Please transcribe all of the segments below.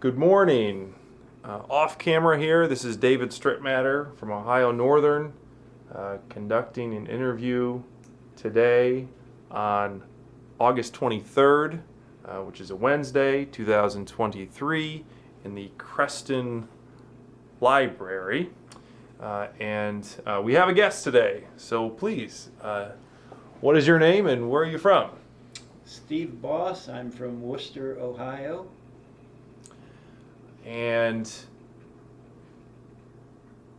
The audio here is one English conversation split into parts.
Good morning. Off camera here, this is David Strittmatter from Ohio Northern, conducting an interview today on August 23rd, which is a Wednesday, 2023, in the Creston Library. And we have a guest today, so please, what is your name and where are you from? Steve Boss, I'm from Worcester, Ohio. And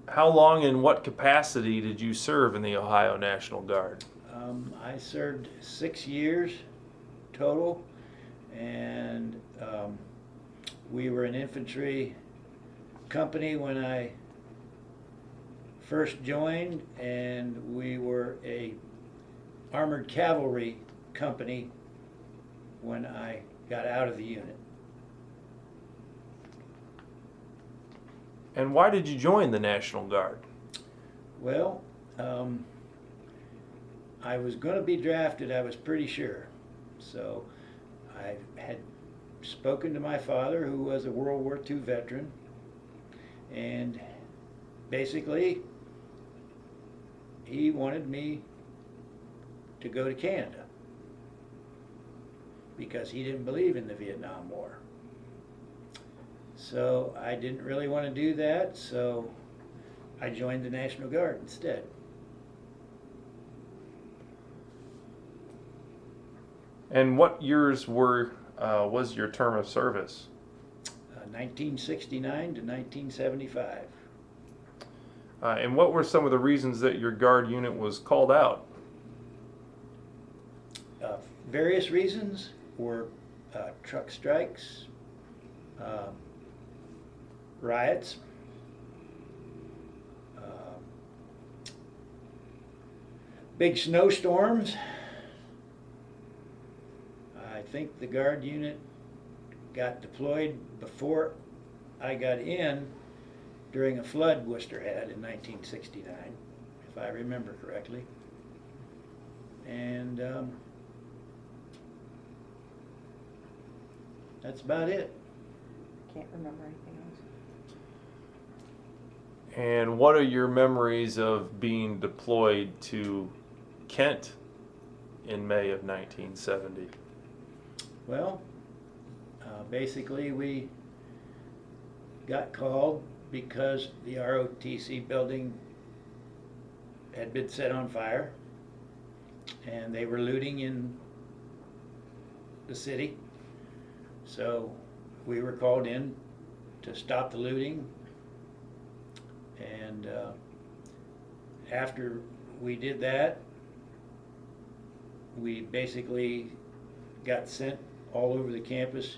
how long and what capacity did you serve in the Ohio National Guard? I served 6 years total, and we were an infantry company when I first joined, and we were a armored cavalry company when I got out of the unit. And why did you join the National Guard? Well, I was going to be drafted, I was pretty sure. So I had spoken to my father, who was a World War II veteran, and basically he wanted me to go to Canada because he didn't believe in the Vietnam War. So I didn't really want to do that, so I joined the National Guard instead. And what years was your term of service? 1969 to 1975. And what were some of the reasons that your Guard unit was called out? Various reasons were truck strikes, riots, big snowstorms. I think the Guard unit got deployed before I got in during a flood Worcester had in 1969, if I remember correctly. And that's about it. Can't remember anything else. And what are your memories of being deployed to Kent in May of 1970? Well, basically we got called because the ROTC building had been set on fire and they were looting in the city. So we were called in to stop the looting, and after we did that, we basically got sent all over the campus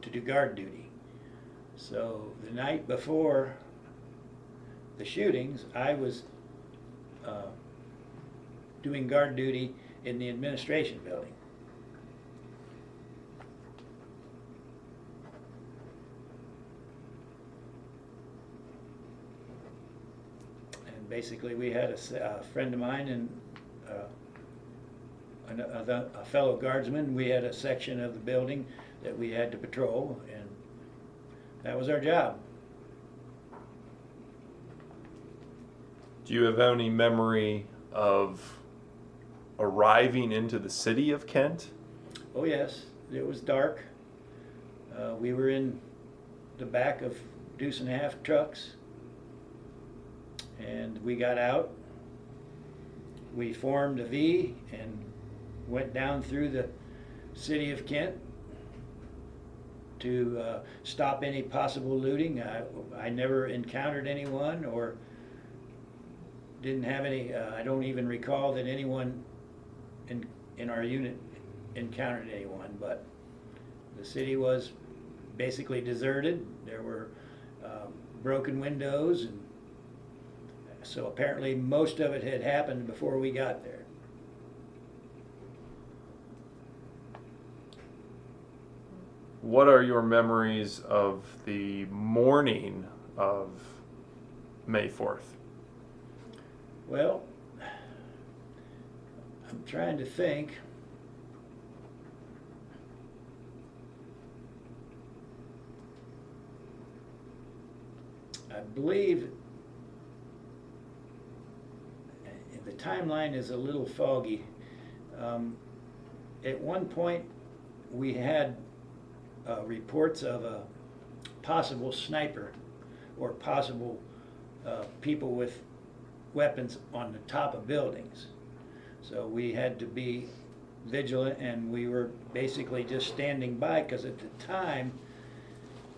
to do guard duty. So the night before the shootings, I was doing guard duty in the administration building. And basically we had a friend of mine and a fellow guardsman. We had a section of the building that we had to patrol, and that was our job. Do you have any memory of arriving into the city of Kent? Oh yes, it was dark. We were in the back of deuce and a half trucks, and we got out. We formed a V and went down through the city of Kent to stop any possible looting. I never encountered anyone, or didn't have any, I don't even recall that anyone in our unit encountered anyone, but the city was basically deserted. There were broken windows, and so apparently most of it had happened before we got there. What are your memories of the morning of May 4th? Well, I'm trying to think. I believe the timeline is a little foggy. At one point, we had reports of a possible sniper or possible people with weapons on the top of buildings. So we had to be vigilant, and we were basically just standing by, because at the time,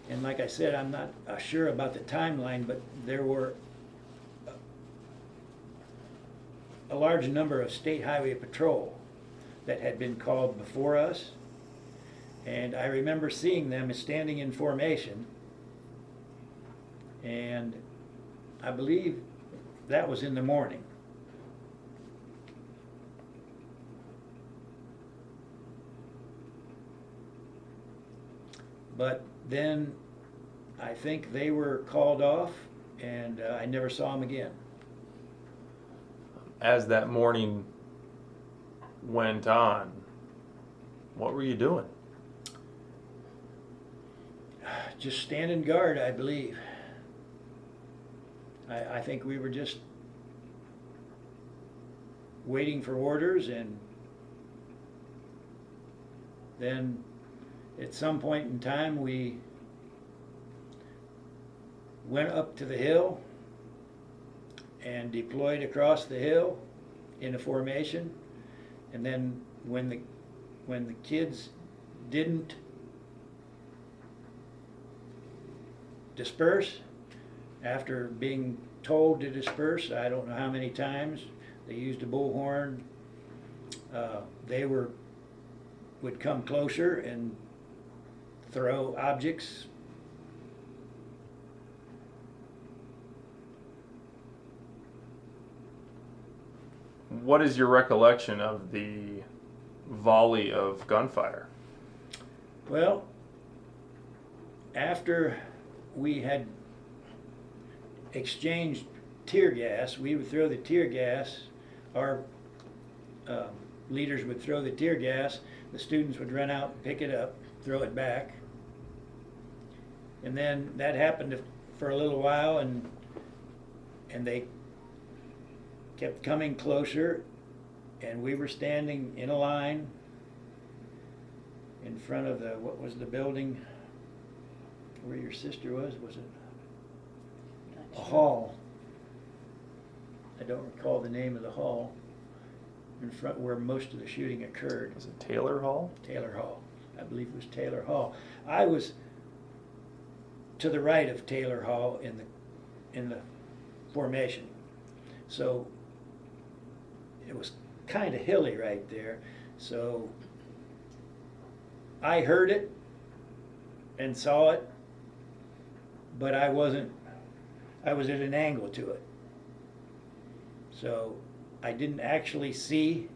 and like I said, I'm not sure about the timeline, but there were a large number of State Highway Patrol that had been called before us, and I remember seeing them standing in formation, and I believe that was in the morning. But then I think they were called off, and I never saw them again. As that morning went on, what were you doing? Just standing guard, I believe. I think we were just waiting for orders, and then at some point in time we went up to the hill and deployed across the hill in a formation, and then when the kids didn't disperse after being told to disperse, I don't know how many times, they used a bullhorn, they would come closer and throw objects. What is your recollection of the volley of gunfire? Well, after we had exchanged tear gas, we would throw the tear gas, our leaders would throw the tear gas, the students would run out and pick it up, throw it back. And then that happened for a little while, and they kept coming closer, and we were standing in a line in front of what was the building where your sister was it a hall? I don't recall the name of the hall, in front where most of the shooting occurred. Was it Taylor Hall? Taylor Hall. I believe it was Taylor Hall. I was to the right of Taylor Hall in the formation. So it was kind of hilly right there. So I heard it and saw it, but I was at an angle to it. So I didn't actually see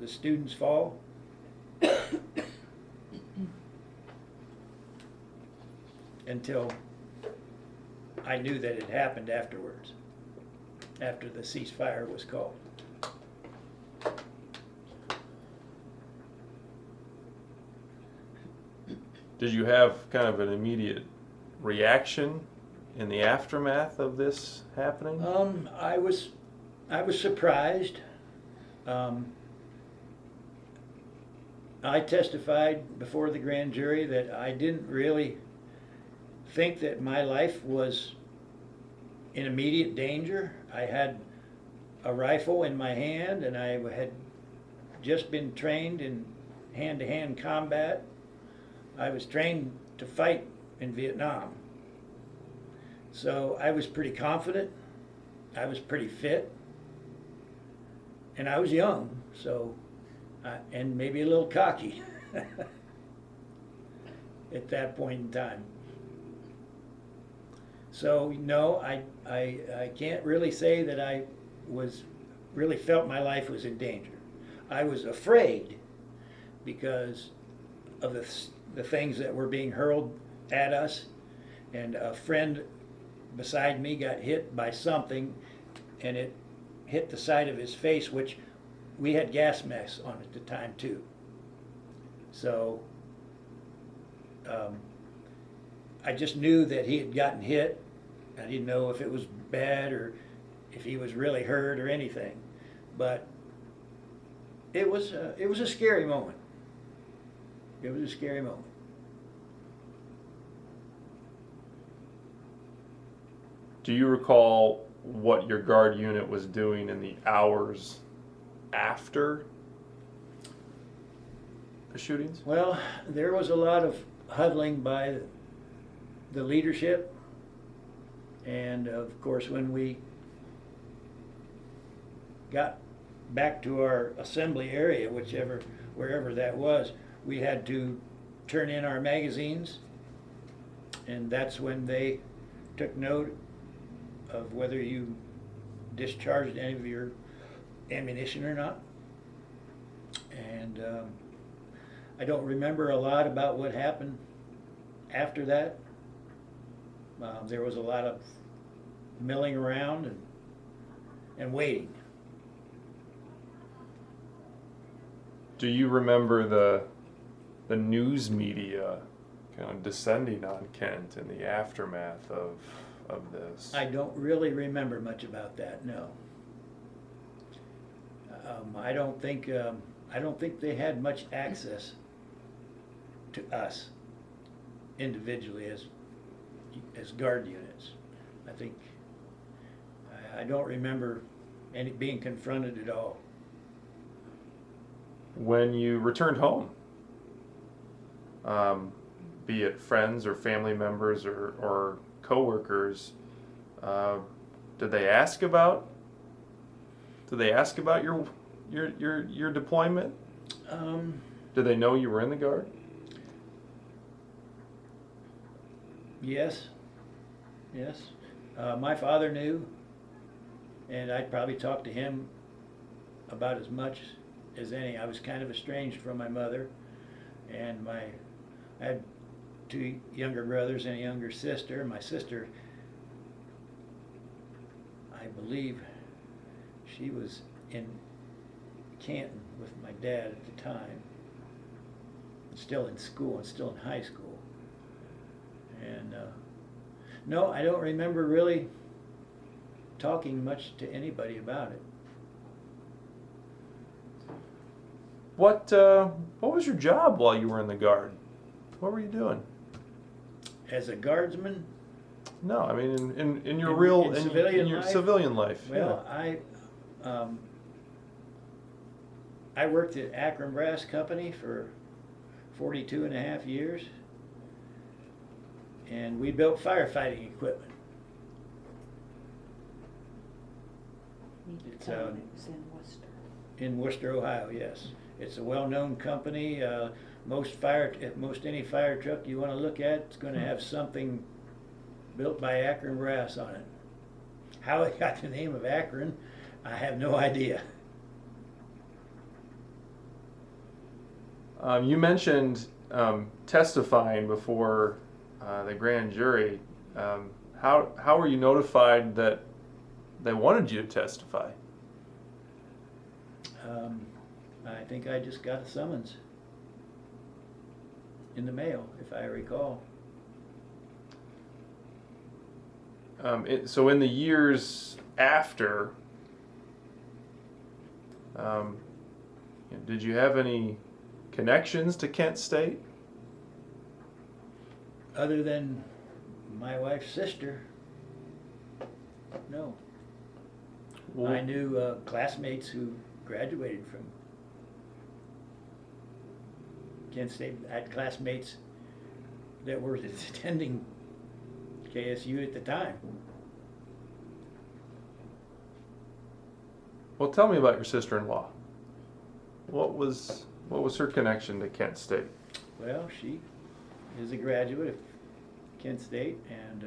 the students fall. Until I knew that it happened afterwards, after the ceasefire was called. Did you have kind of an immediate reaction in the aftermath of this happening? I was surprised. I testified before the grand jury that I didn't really think that my life was in immediate danger. I had a rifle in my hand, and I had just been trained in hand-to-hand combat. I was trained to fight in Vietnam. So I was pretty confident, I was pretty fit, and I was young, so, and maybe a little cocky at that point in time. So no, I can't really say that I really felt my life was in danger. I was afraid because of the things that were being hurled at us, and a friend beside me got hit by something, and it hit the side of his face, which we had gas masks on at the time too. So I just knew that he had gotten hit. I didn't know if it was bad or if he was really hurt or anything, but it was a scary moment. It was a scary moment. Do you recall what your guard unit was doing in the hours after the shootings? Well, there was a lot of huddling by the leadership, and of course when we got back to our assembly area, wherever that was, we had to turn in our magazines, and that's when they took note of whether you discharged any of your ammunition or not. And I don't remember a lot about what happened after that. There was a lot of milling around and waiting. Do you remember the news media kind of descending on Kent in the aftermath of this? I don't really remember much about that, no. I don't think they had much access to us individually as guard units. I don't remember any being confronted at all. When you returned home, be it friends or family members or coworkers, did they ask about your deployment? Did they know you were in the Guard? Yes. My father knew, and I'd probably talk to him about as much as any. I was kind of estranged from my mother, and I had two younger brothers and a younger sister. My sister, I believe, she was in Canton with my dad at the time, still in school and still in high school. And no, I don't remember really talking much to anybody about it. What was your job while you were in the Guard? What were you doing? As a guardsman? No, I mean in your in civilian life. Well, I worked at Akron Brass Company for 42 and a half years, and we built firefighting equipment. It was in Worcester. In Worcester, Ohio, yes. It's a well-known company. Most any fire truck you want to look at, it's going to have something built by Akron Brass on it. How it got the name of Akron, I have no idea. You mentioned testifying before the grand jury. How were you notified that they wanted you to testify? I think I just got a summons in the mail, if I recall. So in the years after, did you have any connections to Kent State? Other than my wife's sister, no. Well, I knew classmates who graduated from Kent State. I had classmates that were attending KSU at the time. well, tell me about your sister-in-law. What was her connection to Kent State? Well, she is a graduate of Kent State, and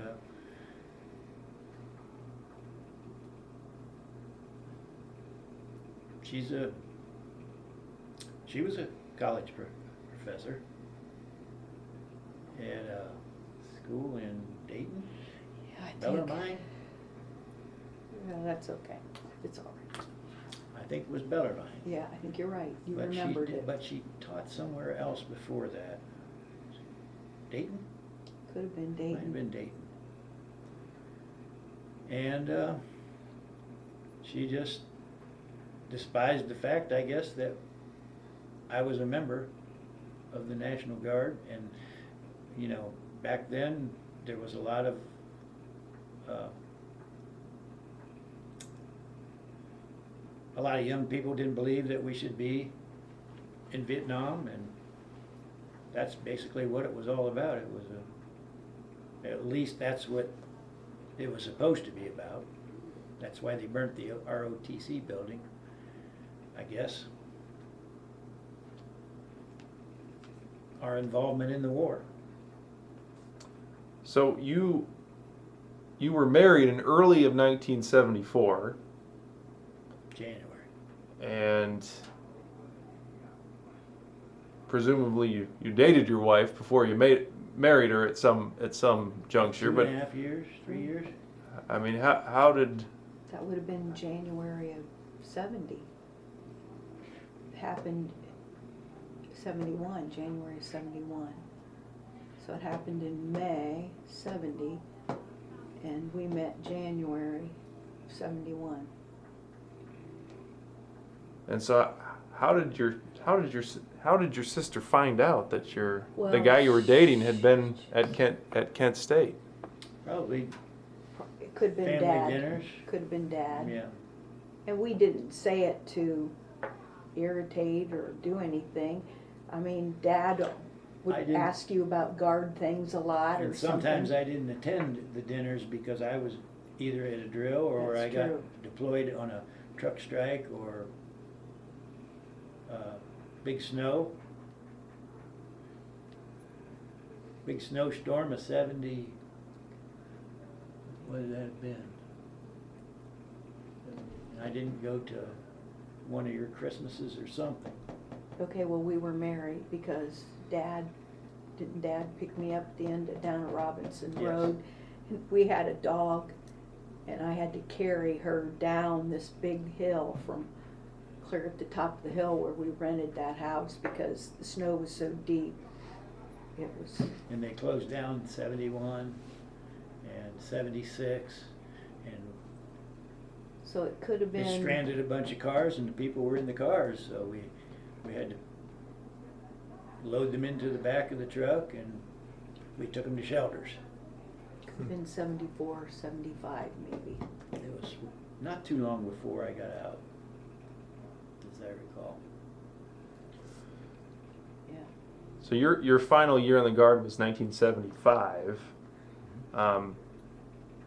she was a college professor at a school in Dayton, Yeah, I think. Bellarmine. No, that's okay. It's all right. I think it was Bellarmine. Yeah, I think you're right. You But remembered it. But she taught somewhere else before that. Dayton? Could have been Might have Dayton. been Dayton. And she just despised the fact, I guess, that I was a member of the National Guard. And, you know, back then, there was a lot of young people didn't believe that we should be in Vietnam, and that's basically what it was all about. It was at least that's what it was supposed to be about. That's why they burnt the ROTC building, I guess. Our involvement in the war. So you were married in early of 1974, January. and presumably you dated your wife before you married her at some juncture. 2.5 years, 3 years. I mean, how did? That would have been January of 70. It happened 71, January 71. So it happened in May 70, and we met January 71. And so, how did your sister find out that the Well, guy you were dating had been at Kent State? Probably It could have been family Dad. dinners. Could have been Dad. Yeah. And we didn't say it to irritate or do anything. I mean, Dad would I didn't- ask you about guard things a lot or And sometimes something. I didn't attend the dinners because I was either at a drill or That's I got true. deployed on a truck strike or big snow. Big snowstorm of 70, what would that have been? And I didn't go to one of your Christmases or something. Okay, well, we were married because didn't Dad pick me up at the end down at Robinson Yes. Road? And we had a dog, and I had to carry her down this big hill from clear at the top of the hill where we rented that house because the snow was so deep. It was, And they closed down in 71 and 76, and so it could have they been. stranded a bunch of cars and the people were in the cars, so we had to load them into the back of the truck and we took them to shelters. Could have been 74, 75 maybe. It was not too long before I got out, as I recall. Yeah. So your final year in the Guard was 1975.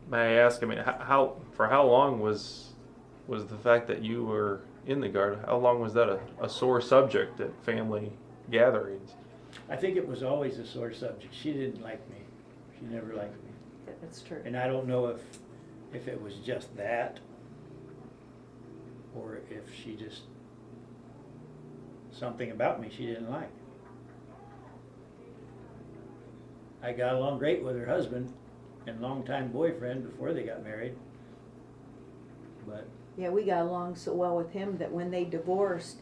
May I ask? I mean, for how long was the fact that you were in the Guard? How long was that a sore subject at family gatherings? I think it was always a sore subject. She didn't like me. She never liked me. Yeah, that's true. And I don't know if it was just that or if she just, something about me she didn't like. I got along great with her husband and longtime boyfriend before they got married. But Yeah, we got along so well with him that when they divorced,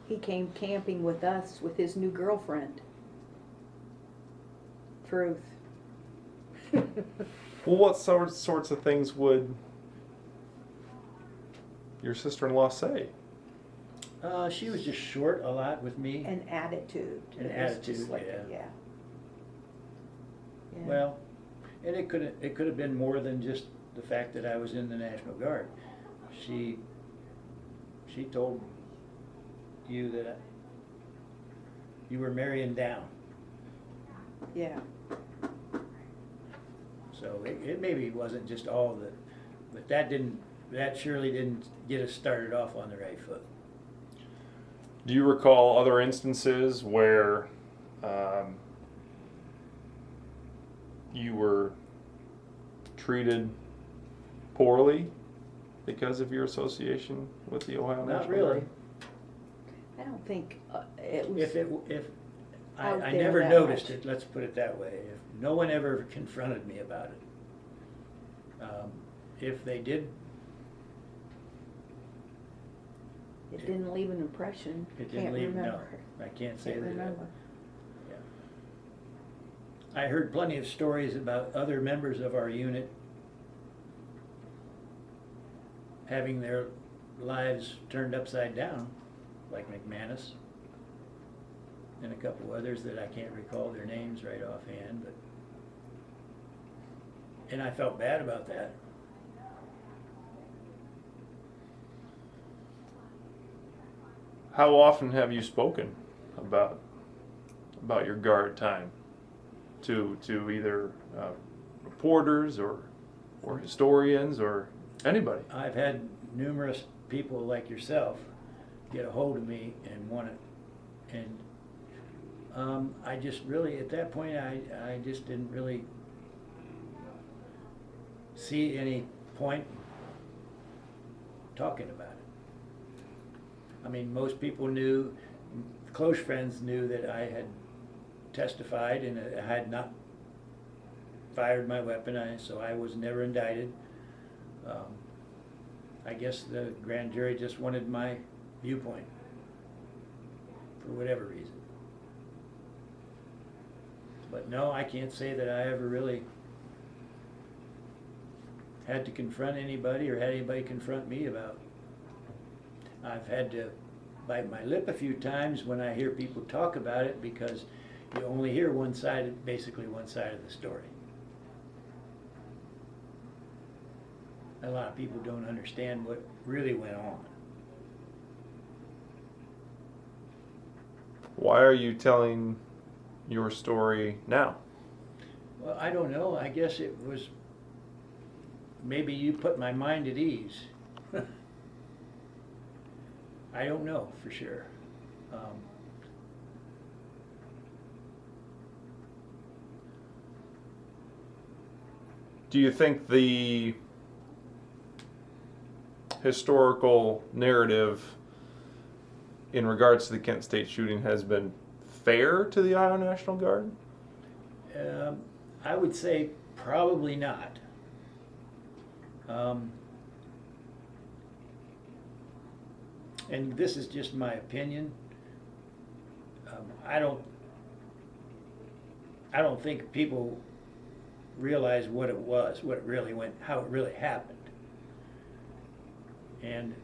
he came camping with us with his new girlfriend. Truth. Well, what sorts of things would your sister-in-law say? she was just short a lot with me. An attitude. An It was just attitude, yeah. Yeah. Well, and it could have been more than just the fact that I was in the National Guard. She told you that you were marrying down. Yeah. So it maybe wasn't just all that, but that surely didn't get us started off on the right foot. Do you recall other instances where you were treated poorly because of your association with the Ohio Not National really. Guard? I don't think it was. If out I there never that noticed much. it, let's put it that way. If no one ever confronted me about it. If they did, It didn't leave an impression. it didn't Can't leave, no, remember. I can't say Can't that. remember. I heard plenty of stories about other members of our unit having their lives turned upside down, like McManus and a couple others that I can't recall their names right offhand, but, and I felt bad about that. How often have you spoken about your guard time to either reporters or historians or anybody? I've had numerous people like yourself get a hold of me and want to, and I just really, at that point, I just didn't really see any point talking about it. I mean, most people knew, close friends knew that I had testified and I had not fired my weapon, so I was never indicted. I guess the grand jury just wanted my viewpoint for whatever reason. But no, I can't say that I ever really had to confront anybody or had anybody confront me about. I've had to bite my lip a few times when I hear people talk about it, because you only hear one side, basically one side of the story. A lot of people don't understand what really went on. Why are you telling your story now? Well, I don't know. I guess it was, maybe you put my mind at ease. I don't know for sure. Do you think the historical narrative in regards to the Kent State shooting has been fair to the Iowa National Guard? I would say probably not. And this is just my opinion. I don't think people realize what it was, what it really went, how it really happened. And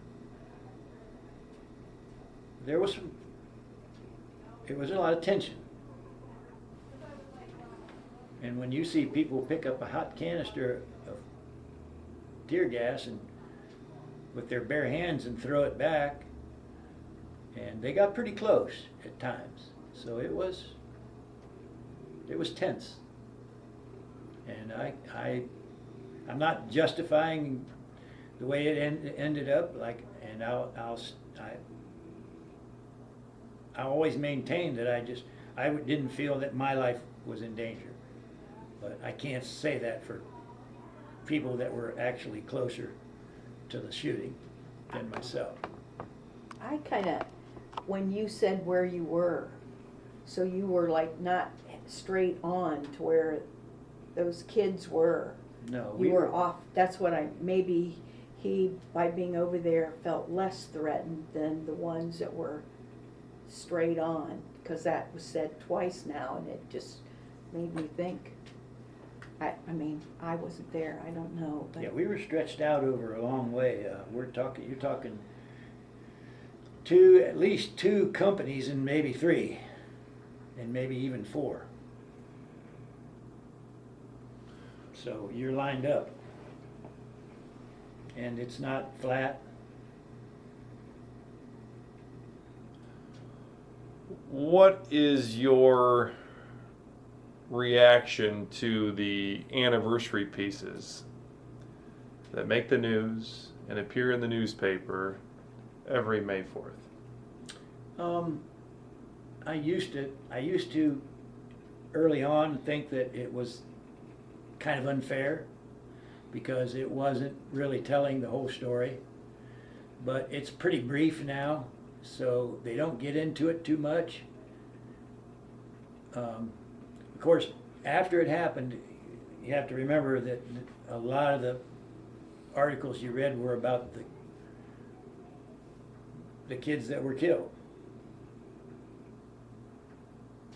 there was it was a lot of tension. And when you see people pick up a hot canister of tear gas and with their bare hands and throw it back, and they got pretty close at times. So it was tense. And I'm not justifying the way it ended up, like, and I always maintained that I didn't feel that my life was in danger. But I can't say that for people that were actually closer to the shooting than myself. I kind of, when you said where you were, so you were like not straight on to where those kids were. No, You were off. That's what maybe he, by being over there, felt less threatened than the ones that were straight on, because that was said twice now, and it just made me think. I mean, I wasn't there, I don't know. But yeah, we were stretched out over a long way. You're talking at least two companies, and maybe three, and maybe even four. So you're lined up, and it's not flat. What is your reaction to the anniversary pieces that make the news and appear in the newspaper every May 4th? I used to early on think that it was kind of unfair because it wasn't really telling the whole story, but it's pretty brief now, so they don't get into it too much. Of course, after it happened, you have to remember that a lot of the articles you read were about the kids that were killed.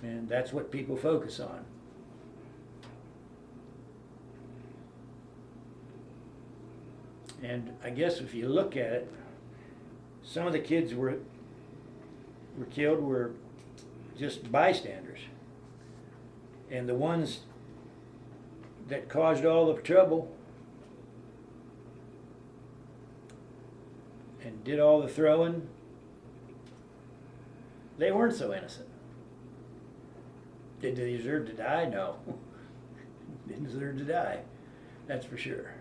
And that's what people focus on. And I guess if you look at it, some of the kids were killed were just bystanders. And the ones that caused all the trouble and did all the throwing, they weren't so innocent. Did they deserve to die? No. Didn't deserve to die, that's for sure.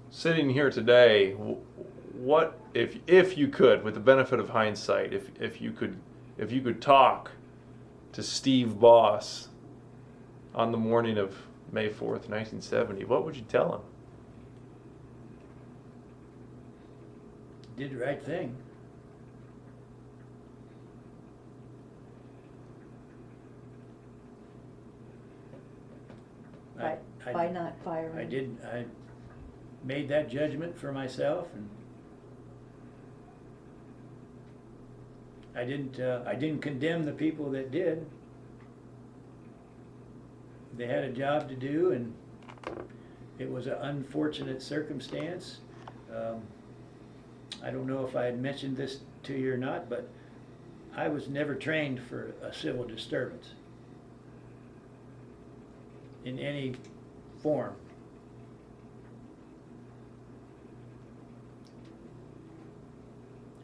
Sitting here today, what if you could, with the benefit of hindsight, if you could talk to Steve Boss on the morning of May 4th, 1970, what would you tell him? Did the right thing. By not firing. I made that judgment for myself, and I didn't condemn the people that did. They had a job to do, and it was an unfortunate circumstance. I don't know if I had mentioned this to you or not, but I was never trained for a civil disturbance in any form.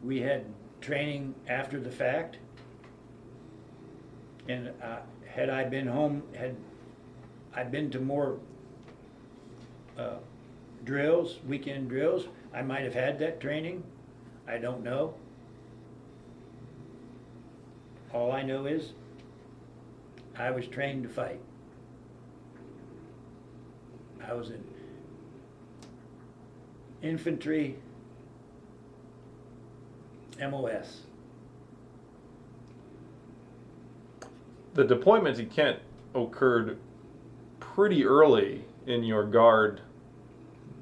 We had training after the fact, and had I been home, had I been to more drills, weekend drills, I might have had that training. I don't know. All I know is I was trained to fight. I was in infantry MOS. The deployment to Kent occurred pretty early in your Guard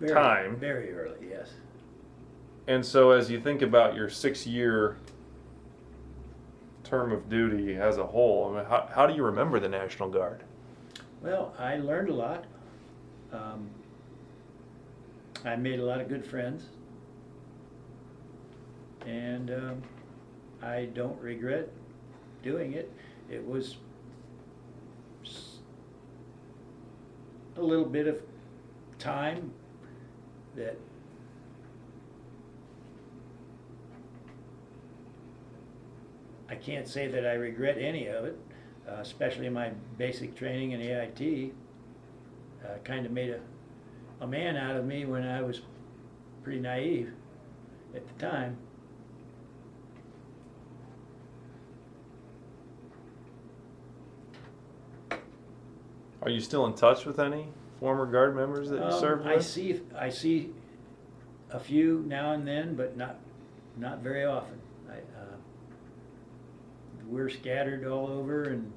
time. Very early, yes. And so as you think about your 6-year term of duty as a whole, I mean, how do you remember the National Guard? Well, I learned a lot. I made a lot of good friends. And I don't regret doing it. It was a little bit of time that I can't say that I regret any of it, especially my basic training in AIT. Kind of made a man out of me when I was pretty naive at the time. Are you still in touch with any former Guard members that you served with? I see a few now and then, but not very often. We're scattered all over, and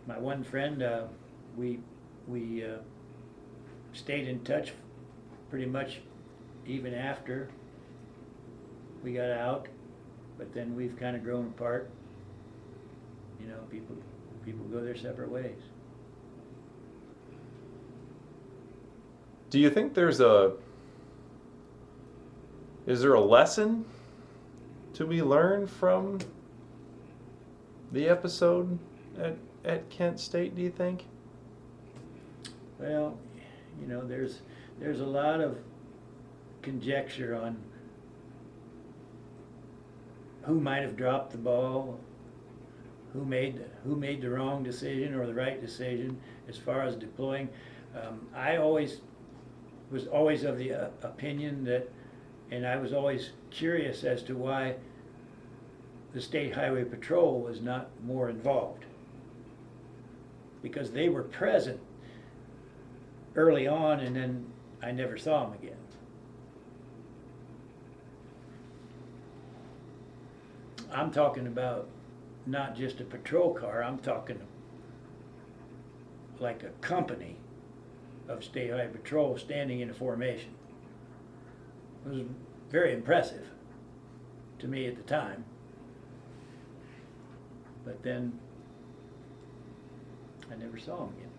my one friend, we stayed in touch pretty much even after we got out, but then we've kind of grown apart. You know, people go their separate ways. Do you think is there a lesson to be learned from the episode at Kent State, do you think? Well, you know, there's a lot of conjecture on who might have dropped the ball, who made the wrong decision or the right decision as far as deploying. I was always of the opinion that, and I was always curious as to why the State Highway Patrol was not more involved, because they were present early on, and then I never saw them again. I'm talking about not just a patrol car, I'm talking like a company of State Highway Patrol standing in a formation. It was very impressive to me at the time. But then I never saw him again.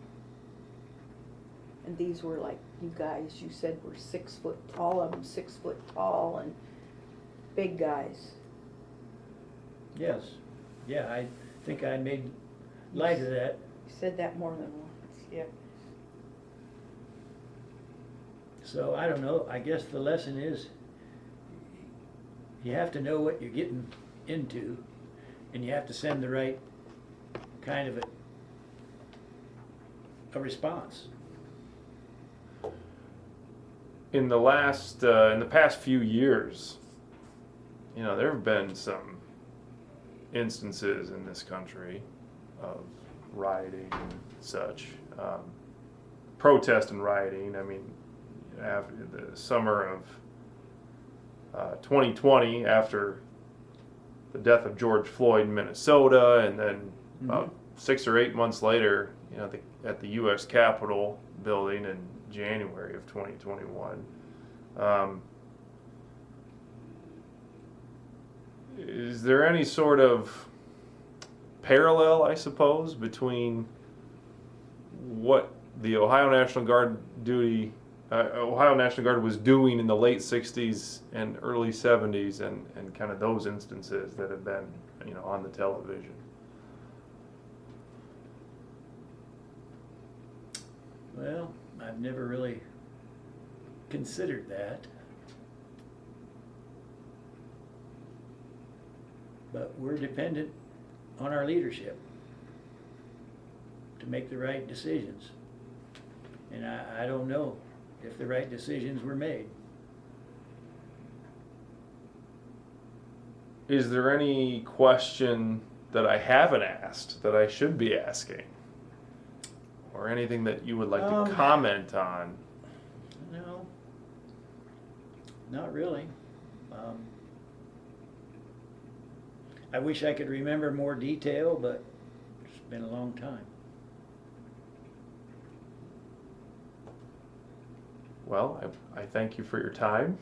And these were like, you guys, you said were 6 foot, all of them 6 foot tall and big guys. Yes, yeah, I think I made light of that. You said that more than once, yeah. So I don't know, I guess the lesson is you have to know what you're getting into, and you have to send the right kind of a response. In the past few years, you know, there have been some instances in this country of rioting and such, protest and rioting. I mean, after the summer of 2020, after the death of George Floyd in Minnesota, and then about 6 or 8 months later, you know, at the U.S. Capitol building in January of 2021. Is there any sort of parallel, I suppose, between what the Ohio National Guard was doing in the late 60s and early 70s and kind of those instances that have been, you know, on the television? Well, I've never really considered that. But we're dependent on our leadership to make the right decisions. And I don't know if the right decisions were made. Is there any question that I haven't asked that I should be asking? Or anything that you would like to comment on? No, not really. I wish I could remember more detail, but it's been a long time. Well, I thank you for your time.